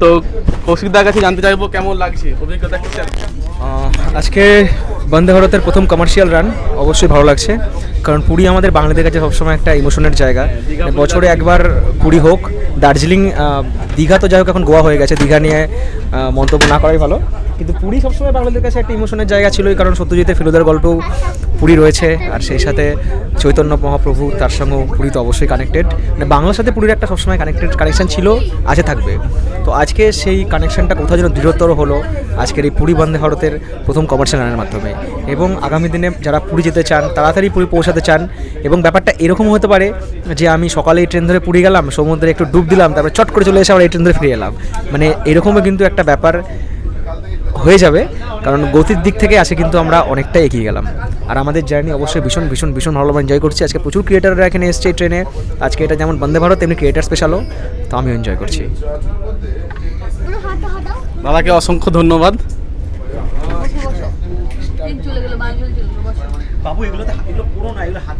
তো কৌশিকদার কাছে জানতে চাইবো কেমন লাগছে অভিজ্ঞতা কি? আজকে বন্দে ভারতের প্রথম কমার্শিয়াল রান অবশ্যই ভালো লাগছে, কারণ পুরী আমাদের বাঙালিদের কাছে সবসময় একটা ইমোশনের জায়গা। বছরে একবার পুরী হোক, দার্জিলিং, দীঘা তো যাই হোক এখন গোয়া হয়ে গেছে, দীঘা নিয়ে মন্তব্য না করাই ভালো, কিন্তু পুরী সবসময় বাঙালিদের কাছে একটা ইমোশনের জায়গা ছিলই, কারণ সত্যজিতের ফেলুদার গল্পেও পুরী রয়েছে, আর সেই সাথে চৈতন্য মহাপ্রভু তার সঙ্গেও পুরী তো অবশ্যই কানেক্টেড। মানে বাংলার সাথে পুরীর একটা সবসময় কানেকশন ছিল, আছে, থাকবে। তো আজকে সেই কানেকশনটা কোথাও যেন দৃঢ়তর হলো আজকের এই পুরী বন্দে ভারতের প্রথম কমার্শিয়াল রানের মাধ্যমে। এবং আগামী দিনে যারা পুরী যেতে চান, তাড়াতাড়ি পুরী পৌঁছাতে চান, এবং ব্যাপারটা এরকম হতে পারে যে আমি সকালে এই ট্রেন ধরে পুরী গেলাম, সমুদ্রে একটু ডুব দিলাম, তারপরে চট করে চলে এসে আবার এই ট্রেন ধরে ফিরে এলাম, মানে এরকমও কিন্তু একটা ব্যাপার হয়ে যাবে, কারণ গতির দিক থেকে আছে কিন্তু আমরা অনেকটাই এগিয়ে গেলাম। আর আমাদের জার্নি অবশ্যই ভীষণ ভীষণ ভীষণ ভালো এনজয় করছি। আজকে প্রচুর ক্রিয়েটাররা এখানে এসছে এই ট্রেনে, আজকে এটা যেমন বন্দে ভারত তেমনি ক্রিয়েটার স্পেশালও, তো আমিও এনজয় করছি। দাদাকে অসংখ্য ধন্যবাদ। চলে গেল, বাংলা চলে গেল, বাবু এগুলো পুরো না, এগুলো